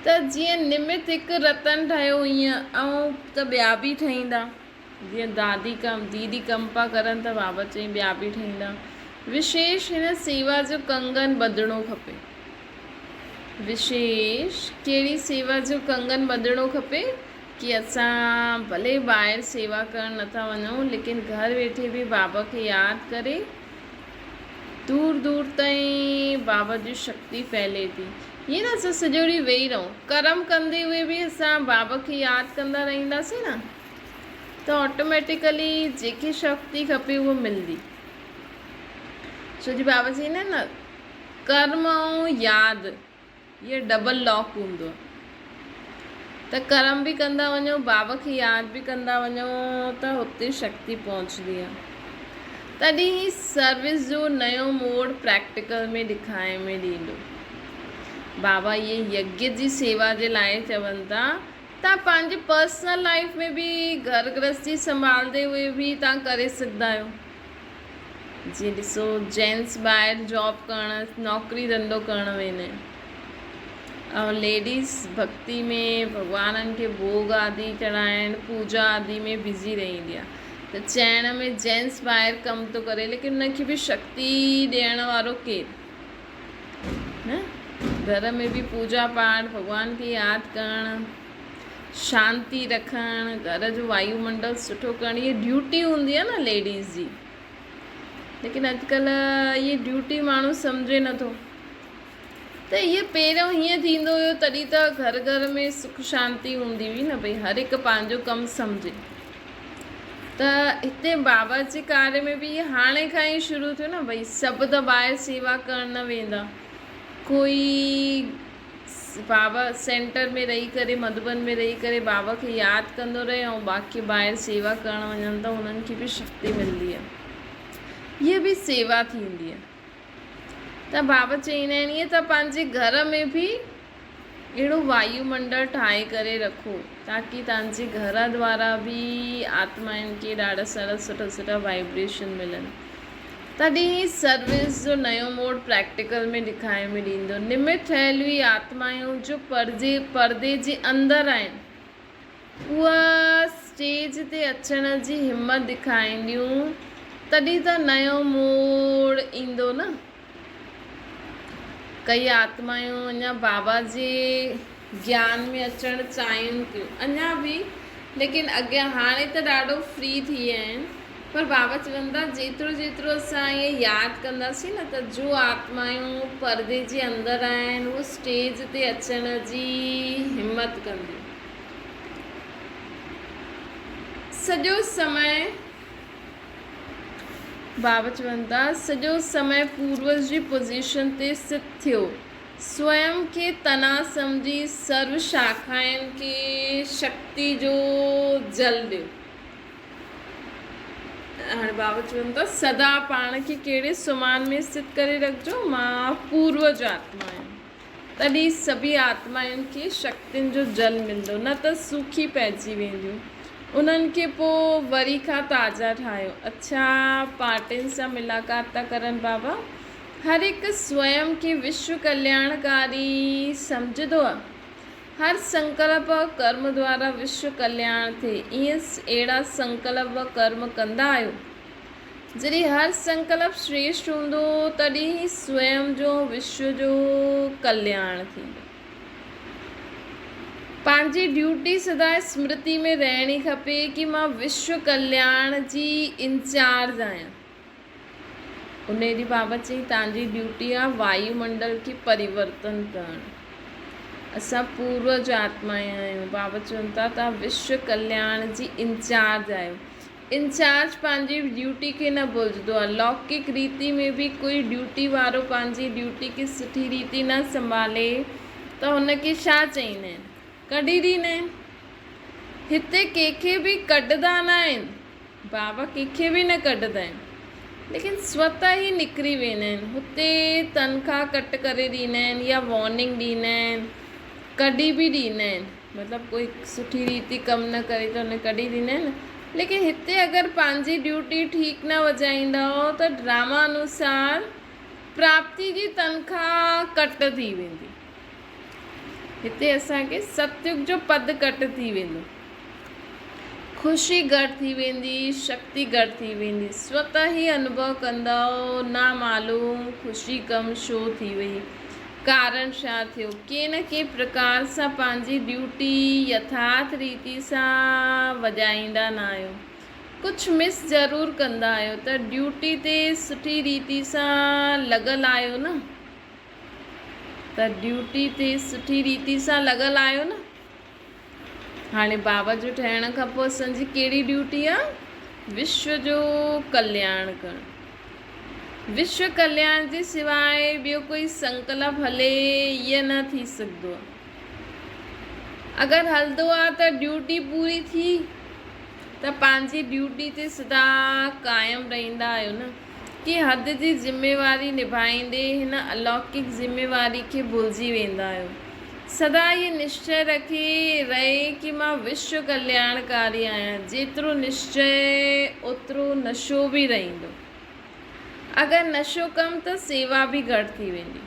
त जीअं निमित हिकु रतन ठहियो ईअं, ऐं त ॿिया बि ठहींदा। जीअं दीदी कमु पिया करनि त बाबा चई ॿिया बि ठहींदा। विशेष हिन सेवा जो कंगन ॿधणो खपे। विशेष कहिड़ी सेवा जो कंगन ॿधणो खपे कि असां भले ॿाहिरि सेवा करणु नथा वञूं, लेकिन घर वेठे बि बाबा खे यादि करे दूर दूर ताईं बाबा जी शक्ति फैले थी। ईअं न असां सॼो ॾींहुं वेही रहूं, कर्म कंदे हुए बि असां बाबा खे यादि कंदा रहंदासीं न, त ऑटोमेटिकली जेकी शक्ति खपे उहो मिलंदी। छो जी बाबा चईंदा आहिनि न, कर्म ऐं यादि इहे डबल लॉक हूंदो आहे। त कर्म बि कंदा वञो, बाबा खे यादि बि कंदा वञो, त हुते शक्ति पहुचंदी आहे। तॾहिं ही सर्विस जो नयो मोड प्रैक्टिकल में ॾेखारे में ॾींदो। बाबा ये यज्ञ जी सेवा जे लाइ चवनि था, तव्हां पंहिंजे पर्सनल लाइफ में बि घर गृहस्थी संभालंदे हुए बि तव्हां करे सघंदा आहियो। जीअं ॾिसो, जेंट्स ॿाहिरि जॉब करणु, नौकिरी धंधो करणु वेंदा आहिनि, ऐं लेडीज़ भक्ति में भॻवाननि खे भोग आदि चढ़ाइण, पूजा आदि में बिज़ी रहंदी आहे। त चइण में जेंट्स ॿाहिरि कमु थो करे, लेकिन उनखे बि शक्ति ॾियण वारो केरु न? घर में बि पूजा पाठ, भॻवान खे यादि करणु, शांति रखणु, घर जो वायुमंडल सुठो करणु, इहा ड्यूटी हूंदी आहे न लेडीज़ जी। लेकिन अॼुकल्ह इहे ड्यूटी माण्हू सम्झे नथो। त इहे पहिरियों हीअं थींदो हुयो, तॾहिं त घर घर में सुख शांति हूंदी हुई न, भई हर हिकु पंहिंजो कमु सम्झे। त हिते बाबा जे कार्य में बि इहे हाणे खां ई शुरू थियो न, भई सभु त ॿाहिरि सेवा करणु न वेंदा। कोई बाबा सेंटर में रही करे, मधुबन में रही करे बाबा खे यादि कंदो रहे, ऐं बाक़ी ॿाहिरि सेवा करणु वञनि त उन्हनि खे बि शक्ति मिलंदी आहे। हीअ बि सेवा थींदी आहे। त बाबा चईंदा आहिनि, ईअं त पंहिंजे घर में बि अहिड़ो वायुमंडल ठाहे करे रखो, ताकी तव्हांजे घर द्वारा बि आत्माउनि खे ॾाढा सारा सुठा सुठा वाइब्रेशन मिलनि। तॾहिं सर्विस जो नयो मोड प्रैक्टिकल में ॾेखारे में ॾींदो। निमित ठहियल हुई आत्माऊं जो परदे जे अंदरि आहिनि, उहा स्टेज ते अचण जी हिमत ॾेखारींदियूं, तॾहिं त नयो मोड ईंदो न। कई आत्माऊं अञा बाबा जे ज्ञान में अचणु चाहिनि थियूं अञा बि, लेकिन अॻियां हाणे त ॾाढो फ्री थी विया आहिनि। पर बाबा चवनि था, जेतिरो जेतिरो असां इहे यादि कंदासीं न, त जो आत्माऊं परदे जे अंदरि आहिनि, उहो स्टेज ते अचण जी हिमत कंदियूं। सॼो समय बाबा चवनि था, सॼो समय पूर्वज जी पोज़ीशन ते स्थित थियो, स्वयं के तना सम्झी सर्व शाखाउनि खे शक्ति जो जल ॾियो। हाणे बाबा चवनि था सदा पाण खे कहिड़े सुमान में स्थित करे रखिजो, मां पूर्वज आत्मा आहियां। तॾहिं सभी आत्माउनि खे शक्तियुनि जो जल मिलंदो, न त सुखी पइजी वेंदियूं। उन्हनि खे पोइ वरी खां ताज़ा ठाहियो। अच्छा, पार्टियुनि सां मुलाक़ात था करनि बाबा। हर हिकु स्वयं खे विश्व कल्याणकारी सम्झंदो आहे। हर संकल्प कर्म द्वारा विश्व कल्याण थिए, ईअं अहिड़ा संकल्प कर्म कंदा आहियो। जॾहिं हर संकल्प श्रेष्ठ हूंदो तॾहिं ही स्वयं जो विश्व जो कल्याण थींदो। पंहिंजी ड्यूटी सदा स्मृति में रहणी खपे कि मां विश्व कल्याण जी इंचार्ज आहियां। उन ॾींहुं बाबा चई तव्हांजी ड्यूटी आहे वायुमंडल खे परिवर्तन करणु। असां पूर्वज आत्मा आहियूं। बाबा चवनि था तव्हां विश्व कल्याण जी इंचार्ज आहियो। इंचार्ज पंहिंजी ड्यूटी खे न भुलिजंदो आहे। लौकिक रीति में बि कोई ड्यूटी वारो पंहिंजी ड्यूटी खे सुठी रीति न संभाले त हुनखे छा चईंदा आहिनि, कढी ॾींदा आहिनि। हिते कंहिंखे बि कढंदा न आहिनि, बाबा कंहिंखे बि न कढंदा आहिनि, लेकिन स्वतः ई निकिरी वेंदा आहिनि। हुते तनख़्वाह कट करे ॾींदा आहिनि या वॉर्निंग ॾींदा आहिनि, कढी बि ॾींदा आहिनि। मतिलबु कोई सुठी रीति कमु न करे त हुन कढी ॾींदा आहिनि। लेकिन हिते अगरि पंहिंजी ड्यूटी ठीक न वॼाईंदव त ड्रामा अनुसार प्राप्ति जी तनख़्वाह कट थी वेंदी। हिते असांखे सतयुग जो पद कट थी वेंदो, ख़ुशी घटि थी वेंदी, शक्ति घटि थी वेंदी। स्वतः ई अनुभव कंदव ना मालूम ख़ुशी कम छो थी वई, कारण छा थियो। कंहिं न कंहिं प्रकार सां पंहिंजी ड्यूटी यथार्थ रीति सां वॼाईंदा न आहियो। कुझु मिस ज़रूरु कंदा आहियो त ड्यूटी ते सुठी रीति सां लॻल आहियो न, त ड्यूटी ते सुठी रीति सां लॻल आहियो न। हाणे बाबा जो ठहिण खां पोइ असांजी कहिड़ी ड्यूटी आहे, विश्व जो कल्याण करणु। विश्व कल्याण जे सवाइ ॿियो कोई संकल्प हले ईअं न थी सघंदो आहे। अगरि हलंदो आहे त ड्यूटी पूरी थी त पंहिंजी ड्यूटी ते सदा क़ाइमु रहंदा आहियो न, कि हद जी ज़िमेवारी निभाईंदे हिन अलौकिक ज़िमेवारी खे भुलिजी वेंदा आहियो। सदा ये निश्चय रखे रहे कि मां विश्व कल्याणकारी आहियां। जेतिरो निश्चय ओतिरो नशो बि रहंदो। अगरि नशो कम त सेवा बि घटि थी वेंदी।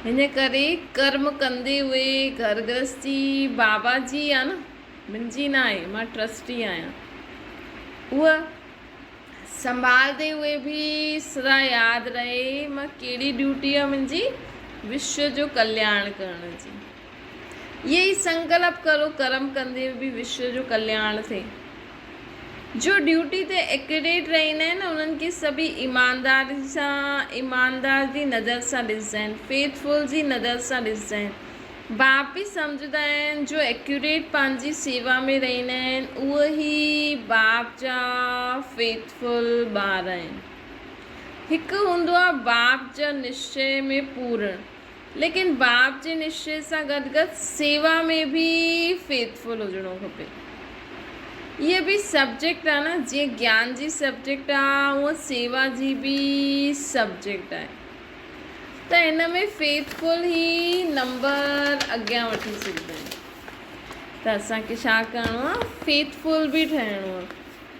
हिन करे कर्म कंदे हुए घर गृहस्थी बाबा जी आहे न, मुंहिंजी न आहे, मां ट्रस्टी आहियां। उहा संभालंदे हुए बि सदा यादि रहे मां कहिड़ी ड्यूटी आहे मुंहिंजी, विश्व जो कल्याण करण जी। ये ही संकल्प करो कर्म कंदे हुए बि विश्व जो कल्याण थिए। जो ड्यूटी ते एक्यूरेट रहंदा आहिनि उन्हनि खे सभी ईमानदारी सां, ईमानदार जी नज़र सां ॾिसंदा आहिनि, फेथफुल जी नज़र सां ॾिसंदा आहिनि। बाप बि सम्झंदा आहिनि जो एक्यूरेट पंहिंजी सेवा में रहंदा आहिनि उहे ई बाप जा फेथफुल ॿार आहिनि। हिकु हूंदो आहे बाप जा निश्चय में पूर्ण, लेकिन बाप जे निश्चय सां गॾु गॾु सेवा में बि फेथफुल हुजिणो खपे। इहे बि सब्जेक्ट आहे न, जीअं ज्ञान जी सब्जेक्ट आहे उहा सेवा जी बि सब्जेक्ट आहे। त हिन में फेथफुल ई नंबर अॻियां वठी सघंदा आहिनि। त असांखे छा करिणो आहे, फेथफुल बि ठहिणो आहे।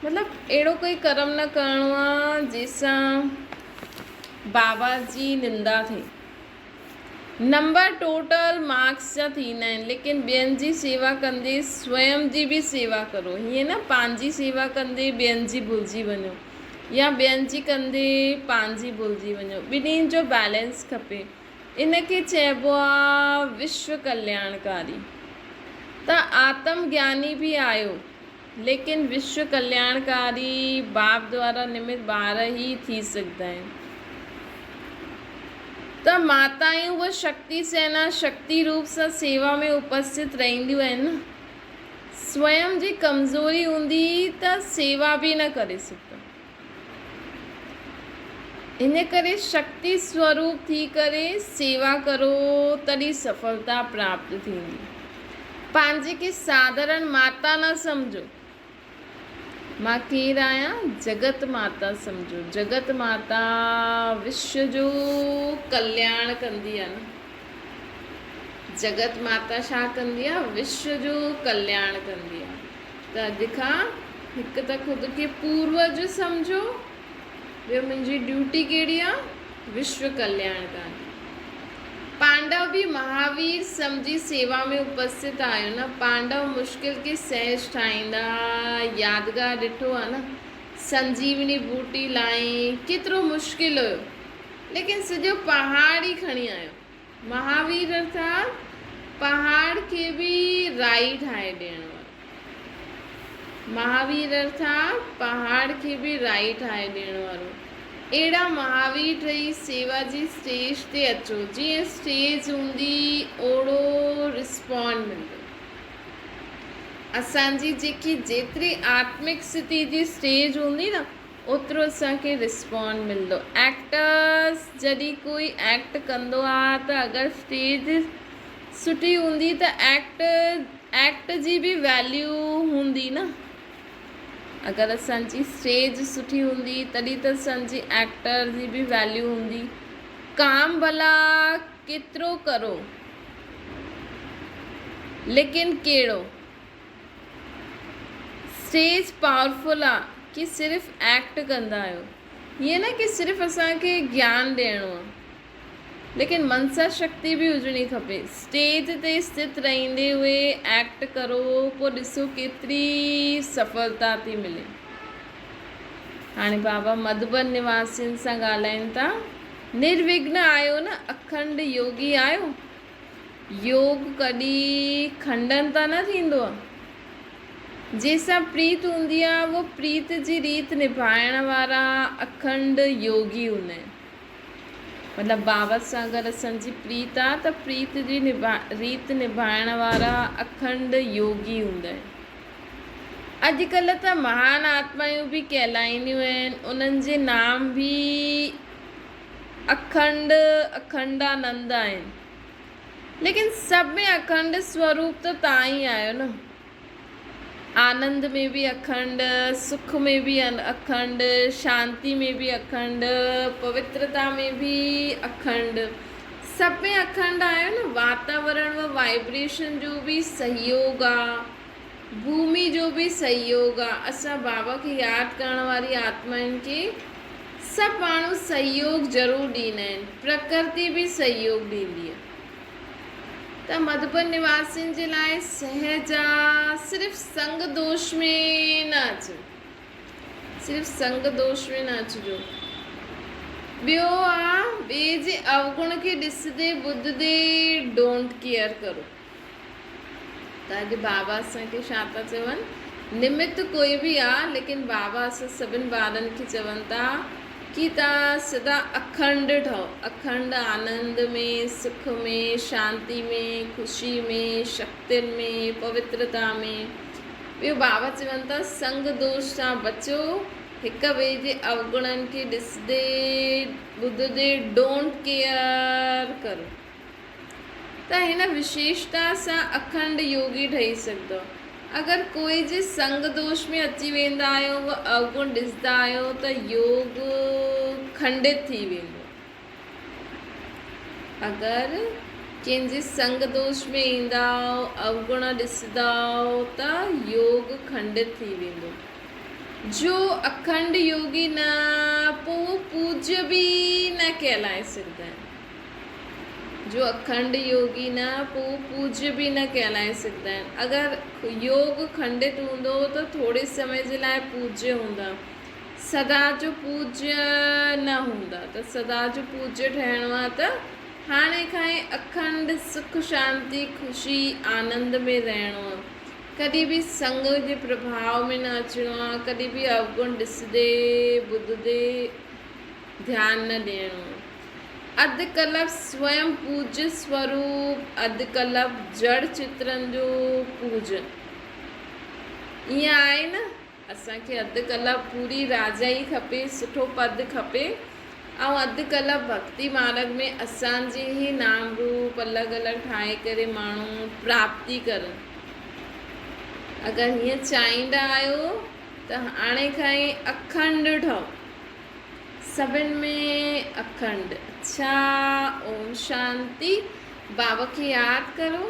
मतिलबु अहिड़ो कोई कर्म न करिणो आहे जंहिंसां बाबा जी निंदा थिए। नंबर टोटल मार्क्स जा थींदा आहिनि, लेकिन ॿियनि जी सेवा कंदे स्वयं जी बि सेवा करो। हीअं न पंहिंजी सेवा कंदे ॿियनि जी भुलिजी वञो, या ॿियनि जी कंदे पंहिंजी भुलिजी वञो। ॿिन्हिनि जो बैलेंस खपे। इनखे चइबो आहे विश्व कल्याणकारी। त आत्म ज्ञानी बि आहियो, लेकिन विश्व कल्याणकारी बाप द्वारा निमित ॿार ई थी सघंदा आहिनि। त माताऊं उहा शक्ति सेना शक्ति रूप सां सेवा में उपस्थित रहंदियूं आहिनि न। स्वयं जी कमज़ोरी हूंदी त सेवा बि न करे सघंदा। इन करे शक्ति स्वरूप थी करे सेवा करो तॾहिं सफलता प्राप्त थींदी। पंहिंजे खे साधारण माता न सम्झो। मां केरु आहियां? जगत माता सम्झो। जगत माता विश्व जो कल्याण कंदी आहे न। जगत माता छा कंदी आहे? विश्व जो कल्याण कंदी आहे। त अॼु खां हिकु त ख़ुदि खे पूर्वज सम्झो, ॿियो मुंहिंजी ड्यूटी कहिड़ी आहे? विश्व कल्याण करणी। पांडव भी महावीर समझी सेवा में उपस्थित आयो न। पांडव मुश्किल के सहज ठाहींदा। यादगार ॾिठो आहे न, संजीवनी बूटी लाई, केतिरो मुश्किल हुयो, लेकिन सॼो पहाड़ ई खणी आयो। महावीर अर्थात पहाड़ खे बि राई ठाहे ॾियण वारो। महावीर अर्थात पहाड़ खे बि राई ठाहे ॾियण वारो। अहिड़ा महावीर ठही सेवा जी स्टेज ते अचो। जीअं स्टेज हूंदी ओड़ो रिस्पॉन्ड मिलंदो। असांजी जेकी जेतिरी आत्मिक स्थिति जी स्टेज हूंदी न, ओतिरो असांखे रिस्पॉन्ड मिलंदो। एक्टर्स जॾहिं कोई एक्ट कंदो आहे त अगरि स्टेज सुठी हूंदी त एक्ट जी बि वैल्यू हूंदी न। अगरि असांजी स्टेज सुठी हूंदी तॾहिं त असांजी एक्टर जी बि वैल्यू हूंदी। काम भला केतिरो करो, लेकिन कहिड़ो? स्टेज पावरफुल आहे कि सिर्फ़ु एक्ट कंदा आहियो। हीअं न कि सिर्फ़ु असांखे ज्ञान ॾियणो आहे, लेकिन मनसा शक्ति बि हुजणी खपे। स्टेज ते स्थित रहंदे हुए एक्ट करो, पोइ ॾिसो केतिरी सफलता थी मिले। हाणे बाबा मधुबन निवासियुनि सां ॻाल्हाइनि था। निर्विघ्न आयो न, अखंड योगी आयो। योग कॾहिं खंडन त न थींदो आहे। जंहिंसां प्रीत हूंदी आहे वो प्रीत जी रीत निभाइण वारा अखंड योगी हूंदा आहिनि। मतिलबु बाबा सां अगरि असांजी प्रीत आहे त प्रीत जी रीत निभाइण वारा अखंड योगी हूंदा आहिनि। अॼुकल्ह त महान आत्मायूं बि कहलाईंदियूं आहिनि, उन्हनि जे नाम बि अखंडानंद आहिनि। लेकिन सब में अखंड स्वरूप त तव्हां ई आहियो न। आनंद में भी अखंड, सुख में भी अखंड, शांति में भी अखंड, पवित्रता में भी अखंड, सब में अखंड आयो न। वातावरण व वाइब्रेशन जो भी सहयोग आहे, भूमि जो भी सहयोग आहे। असां बाबा खे यादि करण वारी आत्माउनि खे सभु माण्हू सहयोग ज़रूरु ॾींदा आहिनि। प्रकृति भी सहयोग ॾींदी आहे। त मधुबन निवासियुनि जे लाइ सहज आहे, सिर्फ़ु संग दोष में न अचो। सिर्फ़ु संग दोष में न अचिजो। ॿियो आहे, ॿिए जे अवगुण खे ॾिसंदे ॿुधंदे डोंट केयर करो। त अॼु बाबा असांखे छा था चवनि? निमित कोई बि आहे, लेकिन बाबा असां सभिनि ॿारनि खे चवनि था कि तव्हां सदा अखंड ठहो। अखंड आनंद में, सुख में, शांति में, ख़ुशी में, शक्तियुनि में, पवित्रता में। ॿियो बाबा चवनि था संग दोष सां बचो, हिक ॿिए जे अवगुणनि खे ॾिसंदे ॿुधंदे डोंट केयर करो। त हिन विशेषता सां अखंड योगी ठही सघंदो। अगरि कोई जे संग दोष में अची वेंदा आहियो, व अवगुण ॾिसंदा आहियो, त योग खंडित थी वेंदो। अगरि कंहिंजे संग दोष में ईंदा, अवगुण ॾिसंदा त योग खंडित थी वेंदो। जो अखंड योगी न, पोइ पूज्य बि न कहलाए सघंदा आहिनि। जो अखंड योगी न, पोइ पूज्य बि न कहलाए सघंदा आहिनि। अगरि योग खंडित हूंदो त थोरे समय जे लाइ पूज्य हूंदा, सदा जो पूज्य न हूंदा। त सदा जो पूज्य ठहिणो आहे त हाणे खां ई अखंड सुख शांति ख़ुशी आनंद में रहणो आहे। कॾहिं बि संग जे प्रभाव में न अचिणो आहे। कॾहिं बि अवगुण ॾिसंदे ॿुधंदे ध्यानु न ॾियणो आहे। अधु कल्प स्वयं पूज्य स्वरूप, अधु कल्प जड़ चित्रनि जो पूजन। ईअं आहे न, असांखे अधु कल्प पूरी राजाई खपे, सुठो पद खपे, ऐं अधु कलाक भक्ति मार्ग में असांजे ई नाम रूप अलॻि अलॻि ठाहे करे माण्हू प्राप्ति करनि। अगरि हीअं चाहींदा आहियो त हाणे खां ई अखंड ठहो, सभिनि में अखंड। अच्छा, ओम शांति। बाबा खे यादि करो।